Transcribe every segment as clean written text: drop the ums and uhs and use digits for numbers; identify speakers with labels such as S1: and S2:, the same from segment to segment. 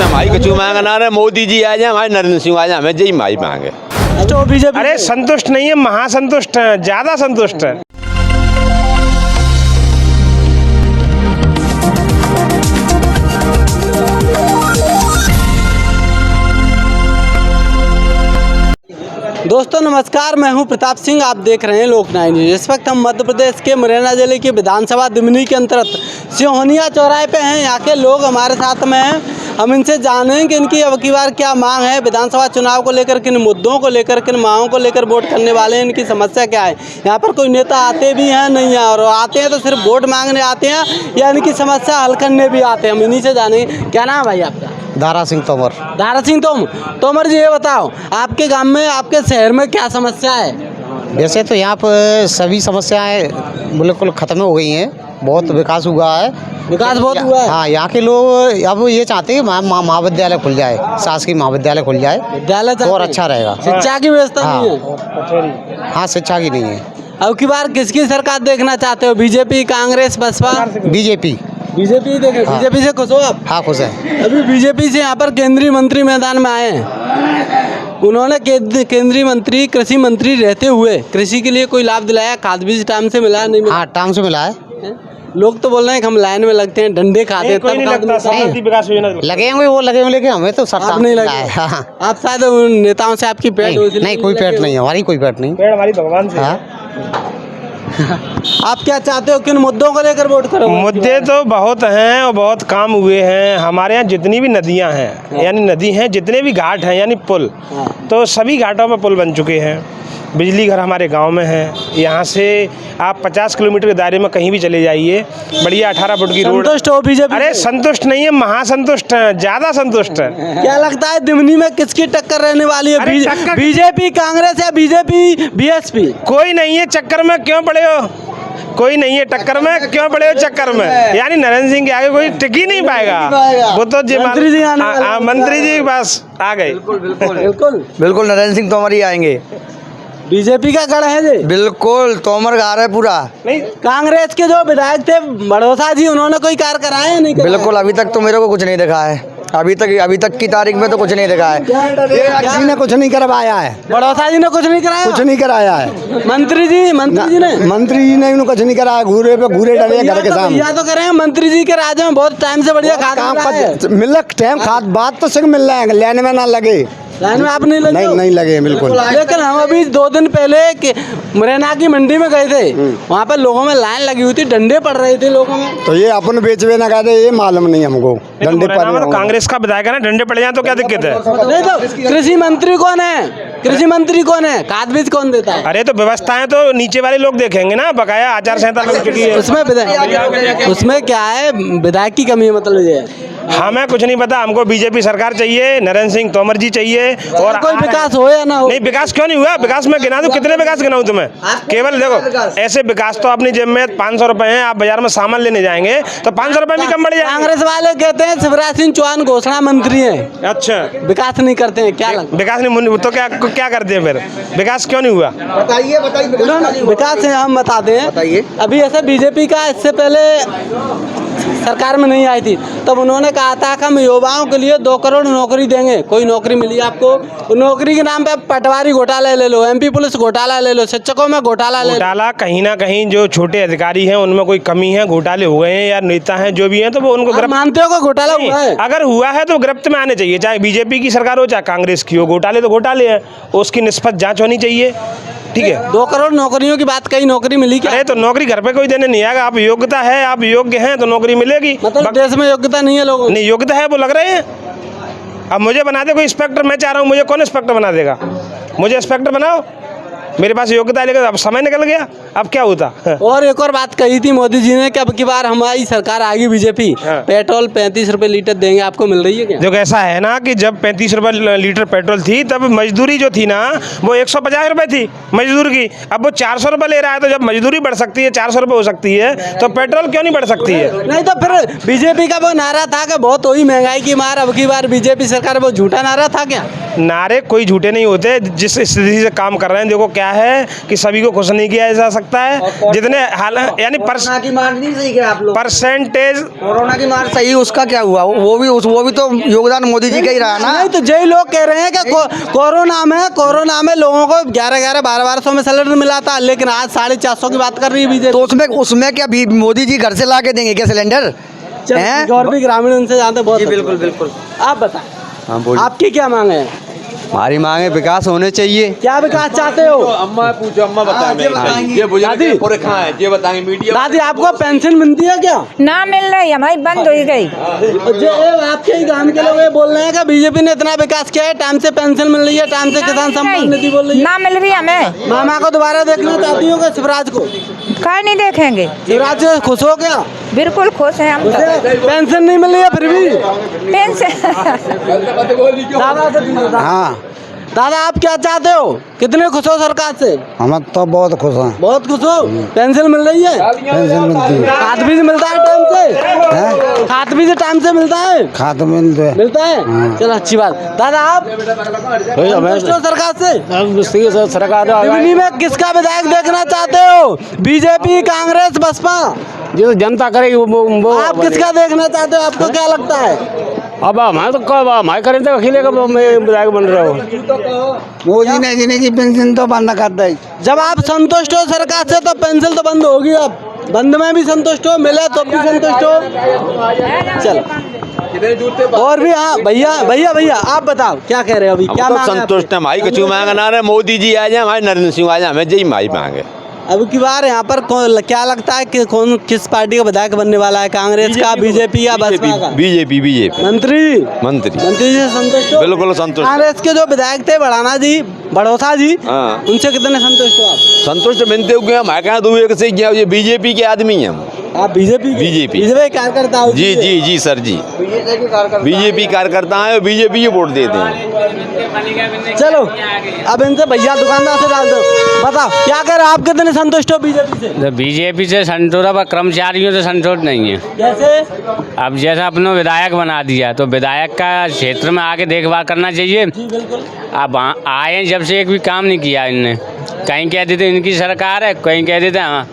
S1: तो हमारी कचू मांग ना रहे, मोदी जी आ जाए, हमारे नरेंद्र सिंह आ जाए, हमें यही माई मांगे।
S2: तो बीजेपी
S3: अरे संतुष्ट नहीं है, महासंतुष्ट है, ज्यादा संतुष्ट है।
S2: दोस्तों नमस्कार, मैं हूं प्रताप सिंह। आप देख रहे हैं लोकनायक न्यूज। इस वक्त हम मध्य प्रदेश के मुरैना जिले की विधानसभा दिमनी के अंतर्गत सिहोनिया चौराहे पे हैं। यहाँ के लोग हमारे साथ में हैं, हम इनसे जानेंगे कि इनकी अब की बार क्या मांग है, विधानसभा चुनाव को लेकर किन मुद्दों को लेकर, किन मांगों को लेकर वोट करने वाले हैं, इनकी समस्या क्या है। यहाँ पर कोई नेता आते भी हैं नहीं है, और आते हैं तो सिर्फ वोट मांगने आते हैं या इनकी समस्या हल करने भी आते हैं। हम इन्हीं से जानेंगे। क्या नाम है भाई आपका?
S4: दारा सिंह तोमर।
S2: दारा सिंह तोमर जी, ये बताओ आपके गांव में, आपके शहर में क्या समस्या है?
S4: वैसे तो यहाँ पर सभी समस्याएं बिल्कुल ख़त्म हो गई हैं, बहुत विकास हुआ है।
S2: विकास बहुत हुआ है।
S4: हाँ, यहाँ के लोग अब ये चाहते हैं कि महाविद्यालय खुल जाए, शासकीय महाविद्यालय खुल जाए,
S2: विद्यालय
S4: और अच्छा रहेगा।
S2: शिक्षा की व्यवस्था
S4: हाँ।
S2: नहीं है।
S4: हाँ, शिक्षा की नहीं है।
S2: अब की बार किसकी सरकार देखना चाहते हो? BJP, Congress, Baspa?
S4: BJP.
S2: BJP देखे।
S4: हाँ।
S2: बीजेपी से खुश हो आप?
S4: हाँ, खुश है।
S2: अभी बीजेपी से यहाँ पर केंद्रीय मंत्री मैदान में आए हैं। उन्होंने केंद्रीय मंत्री, कृषि मंत्री रहते हुए कृषि के लिए कोई लाभ दिलाया? खाद बीज टाइम से मिला नहीं मिला?
S4: हाँ, टाइम से मिला है।
S2: लोग तो बोल रहे हैं कि हम लाइन में लगते हैं, डंडे खाते हैं,
S3: कोई नहीं लगता, समृद्धि विकास योजना
S4: लगेंगे वो लगेंगे, लेकिन हमें तो
S2: आप नहीं लगे।
S4: हाँ।
S2: आप शायद उन नेताओं से आपकी पेट
S4: नहीं, कोई पेट नहीं है, हमारी कोई पेट नहीं।
S3: पेड़ हमारी भगवान से।
S4: हाँ।
S2: आप क्या चाहते हो, किन मुद्दों को लेकर वोट करोगे?
S3: मुद्दे तो बहुत हैं और बहुत काम हुए हैं। हमारे यहाँ जितनी भी नदियाँ हैं, यानी नदी हैं, जितने भी घाट हैं, यानी पुल, तो सभी घाटों पर पुल बन चुके हैं। बिजली घर हमारे गांव में है। यहाँ से आप 50 किलोमीटर के दायरे में कहीं भी चले जाइए, बढ़िया 18 फुट की रोड।
S2: संतुष्ट हो बीजेपी?
S3: अरे संतुष्ट नहीं है, महासंतुष्ट है, ज्यादा संतुष्ट है।
S2: क्या लगता है दिमनी में किसकी टक्कर रहने वाली
S3: अरे
S2: है?
S3: टक्कर-
S2: बीजेपी, कांग्रेस या बीजेपी बीएसपी?
S3: कोई नहीं है चक्कर में, क्यों पड़े हो? कोई नहीं है टक्कर में, क्यों पड़े हो चक्कर में? यानी नरेंद्र सिंह के आगे कोई टिक ही नहीं पाएगा। वो तो
S2: मंत्री जी आने वाले हैं।
S3: मंत्री जी बस आ गए।
S4: बिल्कुल नरेंद्र सिंह तोमर ही आएंगे।
S2: बीजेपी का गढ़ है जी।
S4: बिल्कुल तोमर गा रहे पूरा।
S3: नहीं,
S2: कांग्रेस के जो विधायक थे बड़ोसा जी, उन्होंने कोई कार्य कराया नहीं?
S4: बिल्कुल अभी तक तो मेरे को कुछ नहीं दिखा है। अभी तक की तारीख में तो कुछ नहीं दिखा है। किसी ने कुछ नहीं करवाया है।
S2: बड़ोसा जी ने कुछ नहीं कराया?
S4: कुछ नहीं कराया है।
S2: मंत्री जी ने
S4: मंत्री जी ने कुछ नहीं कराया। घूरे पे घूरे डले घर के सामने।
S2: या तो करें मंत्री जी के राज्य में बहुत टाइम से बढ़िया खाद मिल रहा है।
S4: मिल टाइम खाद बात तो सिर्फ मिल रहा है, लेने में ना लगे।
S2: लाइन में आप नहीं लगे?
S4: नहीं लगे बिल्कुल।
S2: लेकिन हम अभी 2 दिन पहले मुरैना की मंडी में गए थे, वहाँ पर लोगों में लाइन लगी हुई थी, डंडे पड़ रहे थे लोगों में।
S4: तो ये अपन बेचवे ना कहते, ये मालूम नहीं हमको। डंडे पर
S3: कांग्रेस का विधायक है ना, डंडे पड़ जाए तो क्या दिक्कत है?
S2: नहीं तो कृषि मंत्री कौन है? कृषि मंत्री कौन है? खाद बीज कौन देता है?
S3: अरे तो व्यवस्थाएं तो नीचे वाले लोग देखेंगे ना, बकाया आचार संहिता लग चुकी है।
S2: उसमें क्या है, विधायक की कमी है, मतलब ये
S3: हमें कुछ नहीं पता। हमको बीजेपी सरकार चाहिए, नरेंद्र सिंह तोमर जी चाहिए। और
S2: कोई विकास हो या ना हो?
S3: नहीं, विकास क्यों नहीं हुआ? विकास में गिना दूं, कितने विकास गिनाऊं तुम्हें? केवल देखो, ऐसे विकास तो अपनी जेब में 500 रुपए हैं, आप बाजार में सामान लेने जाएंगे तो 500 रुपए भी कम बढ़ जाएंगे।
S2: कांग्रेस वाले कहते हैं शिवराज सिंह चौहान घोषणा मंत्री हैं,
S3: अच्छा,
S2: विकास नहीं करते हैं। क्या लगता
S3: विकास नहीं तो क्या करते हैं फिर? विकास क्यों नहीं हुआ?
S4: बताइए
S2: है? विकास है, हम बताते हैं। अभी ऐसे बीजेपी का इससे पहले सरकार में नहीं आई थी, तब उन्होंने कहा था कि हम युवाओं के लिए 2 करोड़ नौकरी देंगे। कोई नौकरी मिली आपको? नौकरी के नाम पे पटवारी घोटाला ले लो, MP पुलिस घोटाला ले लो, शिक्षकों में घोटाला ले लो।
S3: घोटाला कहीं ना कहीं जो छोटे अधिकारी हैं उनमें कोई कमी है, घोटाले हो गए हैं, या नेता हैं जो भी हैं, तो वो उनको
S2: आप मानते हो कि घोटाला हुआ है?
S3: अगर हुआ है तो गिरफ्त में आने चाहिए, चाहे बीजेपी की सरकार हो चाहे कांग्रेस की हो। घोटाले तो घोटाले हैं, उसकी निष्पक्ष जांच होनी चाहिए। ठीक है,
S2: 2 करोड़ नौकरियों की बात, कहीं नौकरी मिली क्या?
S3: अरे तो नौकरी घर पे कोई देने नहीं आएगा। आप योग्यता है, आप योग्य हैं तो नौकरी मिलेगी।
S2: मतलब देश में योग्यता नहीं है लोगों की?
S3: नहीं, योग्यता है वो लग रहे हैं। अब मुझे बना दे कोई इंस्पेक्टर, मैं चाह रहा हूँ, मुझे कौन इंस्पेक्टर बना देगा? मुझे इंस्पेक्टर बनाओ, मेरे पास योग्यता है, लेकिन अब समय निकल गया, अब क्या होता?
S2: और एक और बात कही थी मोदी जी ने कि अब की बार हमारी सरकार आएगी बीजेपी, पेट्रोल 35 रुपए लीटर देंगे। आपको मिल रही है क्या?
S3: जो ऐसा है ना कि जब 35 रुपए लीटर पेट्रोल थी, तब मजदूरी जो थी ना वो 150 रुपए थी मजदूर की। अब वो 400 रुपए ले रहा है, तो जब मजदूरी बढ़ सकती है, 400 रुपए हो सकती है, तो पेट्रोल क्यों नहीं बढ़ सकती है?
S2: नहीं तो फिर बीजेपी का वो नारा था कि बहुत हुई महंगाई की मार, अब की बार बीजेपी सरकार, वो झूठा नारा था क्या?
S3: नारे कोई झूठे नहीं होते। जिस स्थिति से काम कर रहे हैं, देखो क्या क्या है कि सभी को खुश नहीं किया जा सकता है। जितने हाल यानी
S4: कोरोना की मार नहीं सही क्या आप लोग?
S3: परसेंटेज
S4: कोरोना की मार सही, उसका क्या हुआ? वो भी तो योगदान मोदी जी का ही रहा ना।
S2: नहीं तो जय लोग कह रहे हैं कि कोरोना में लोगों को 1100-1200 में सिलेंडर मिला था, लेकिन आज 450 की बात कर रही है बीजेपी।
S4: तो उसमें क्या भी मोदी जी घर से ला के देंगे क्या सिलेंडर? हैं?
S2: और भी ग्रामीण उनसे जानते बहुत।
S4: जी बिल्कुल बिल्कुल।
S2: आप बताएं,
S1: हाँ बोलिए।
S2: आपकी क्या मांग है?
S1: हमारी मांग है विकास होने चाहिए।
S2: क्या विकास चाहते हो?
S1: अम्मा पूछो, अम्मा बताएंगे। ये बुजुर्ग पूरे कहाँ है ये बताएंगे मीडिया।
S2: दादी आपको पेंशन मिलती है क्या?
S5: ना मिल रही, हमारी बंद हो गई।
S2: जो आपके ही गांव के लोग ये बोल रहे हैं कि बीजेपी ने इतना विकास किया है, टाइम से पेंशन मिल रही है, टाइम से किसान सम्मान निधि बोल रही है।
S5: ना मिल रही हमें।
S2: मामा को दोबारा देखना चाहती हो क्या शिवराज को?
S5: कहीं नहीं देखेंगे।
S2: शिवराज से खुश हो क्या?
S5: बिल्कुल खुश हैं हम तो।
S2: उसे पेंशन नहीं मिल रही है फिर भी।
S5: पेंशन
S2: दादा से पूछो, दादा।
S4: हाँ,
S2: दादा आप क्या चाहते हो? कितने खुश हो सरकार से?
S4: हम तो बहुत खुश हैं।
S2: बहुत खुश हो। पेंशन मिल रही है?
S4: पेंशन मिलती है।
S2: खाद बीज मिलता है टाइम से? खाद बीज टाइम से मिलता है?
S4: खाद मिलते हैं।
S2: मिलता है? चलो अच्छी बात। दादा आप संतुष्ट हो सरकार से? सिवनी में किसका विधायक देखना चाहते हो? बीजेपी, कांग्रेस, बसपा?
S6: जो जनता करेगी वो
S2: आप किसका देखना चाहते हो? आपको क्या लगता है?
S6: अब हमारे तो कब हमारे करें तो अखिले का विधायक बन रहे हो।
S4: मोदी ने जीने की पेंशन तो बंद कर दी।
S2: जब आप संतुष्ट हो सरकार से तो पेंशन तो बंद होगी। अब बंद में भी संतुष्ट हो, मिले तो भी संतुष्ट हो। चलो और भी। हाँ भैया आप बताओ क्या कह रहे हो अभी? क्या
S1: हम तो
S2: मांग है
S1: संतुष्ट है भाई, कछु मांग ना रहे। मोदी जी आ जाए, हमारे नरेंद्र सिंह आ जाए, हमें यही माई मांगे।
S2: अब की बार यहाँ पर क्या लगता है कि कौन किस पार्टी का विधायक बनने वाला है? कांग्रेस का, बीजेपी या बसपा का?
S1: बीजेपी।
S2: मंत्री से संतुष्ट हो?
S1: बिल्कुल संतुष्ट।
S2: कांग्रेस के जो विधायक थे बड़ौसा जी,
S1: हाँ।
S2: उनसे कितने संतुष्ट हो आप?
S1: संतुष्ट बनते हुए हमारे कहाँ दो एक से गया, ये बीजेपी के आदमी हैं हम।
S2: आप बीजेपी कार्यकर्ता हो?
S1: जी सर जी, बीजेपी कार्यकर्ता हैं और बीजेपी को वोट देते हैं।
S2: चलो अब इनसे भैया दुकानदार से डाल दो। बताओ क्या कह रहे हो आप? कितने संतुष्ट हो बीजेपी से?
S6: बीजेपी से संतुष्ट, पर कर्मचारियों से संतुष्ट नहीं है।
S2: कैसे?
S6: अब जैसा अपने विधायक बना दिया तो विधायक का क्षेत्र में आके देखभाल करना चाहिए।
S2: जी बिल्कुल।
S6: अब आए जब से एक भी काम नहीं किया इनने। कहीं कह देते इनकी सरकार है, कहीं कह देते हाँ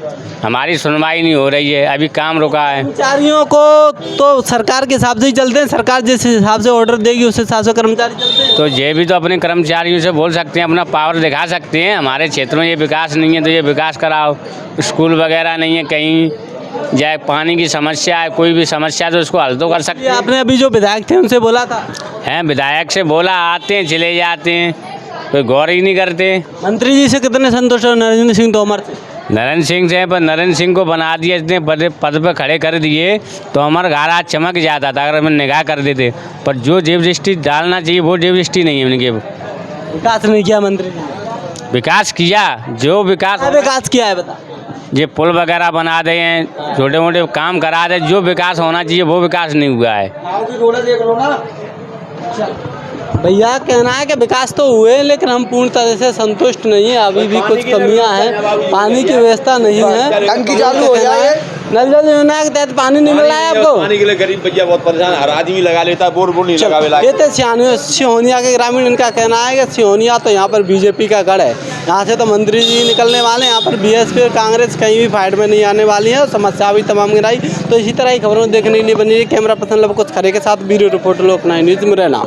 S6: हमारी सुनवाई नहीं हो रही है, अभी काम रुका है।
S2: कर्मचारियों को तो सरकार के हिसाब से ही चलते हैं, सरकार जिस हिसाब से ऑर्डर देगी उस हिसाब से कर्मचारी चलते हैं।
S6: तो ये भी तो अपने कर्मचारियों से बोल सकते हैं, अपना पावर दिखा सकते हैं। हमारे क्षेत्र में ये विकास नहीं है तो ये विकास कराओ। स्कूल वगैरह नहीं है, कहीं जाए पानी की समस्या है, कोई भी समस्या तो उसको हल तो कर सकते हैं।
S2: आपने अभी जो विधायक थे उनसे बोला था?
S6: हैं विधायक से बोला, आते हैं चले जाते हैं, कोई गौर ही नहीं करते।
S2: मंत्री जी से कितने संतुष्ट हो? नरेंद्र सिंह तोमर से?
S6: नरेंद्र सिंह से, पर नरेंद्र सिंह को बना दिया, इतने पद पे खड़े कर दिए तो हमारा घर आज चमक जाता था अगर हमें निगाह कर देते। पर जो जेब दृष्टि डालना चाहिए वो जेब दृष्टि नहीं है उनके।
S2: विकास नहीं किया मंत्री जी?
S6: विकास किया, जो विकास
S2: क्या विकास किया है बता?
S6: ये पुल वगैरह बना दे हैं, छोटे मोटे काम करा दे, जो विकास होना चाहिए वो विकास नहीं हुआ है।
S2: भैया कहना है कि विकास तो हुए लेकिन हम पूर्ण तरह से संतुष्ट नहीं है, अभी भी कुछ कमियां हैं। पानी की व्यवस्था नहीं है,
S4: टंकी चालू हो जाए,
S2: नल जल योजना के तहत पानी नहीं मिल रहा है आपको।
S1: पानी के लिए गरीब भैया बहुत परेशान, हर आदमी लगा लेता है, बोर नहीं लगा।
S2: ये तो सिहोनिया के ग्रामीण, इनका कहना है कि सिहोनिया तो यहाँ पर बीजेपी का गढ़ है, यहाँ से तो मंत्री जी निकलने वाले हैं, यहाँ पर बीएसपी और कांग्रेस कहीं भी फाइट में नहीं आने वाली है और समस्या भी तमाम गिराई। तो इसी तरह की खबरों देखने के लिए बनी कैमरा पर्सन लव कुछ खरे के साथ ब्यूरो रिपोर्टर लोकनायक न्यूज़ मुरैना।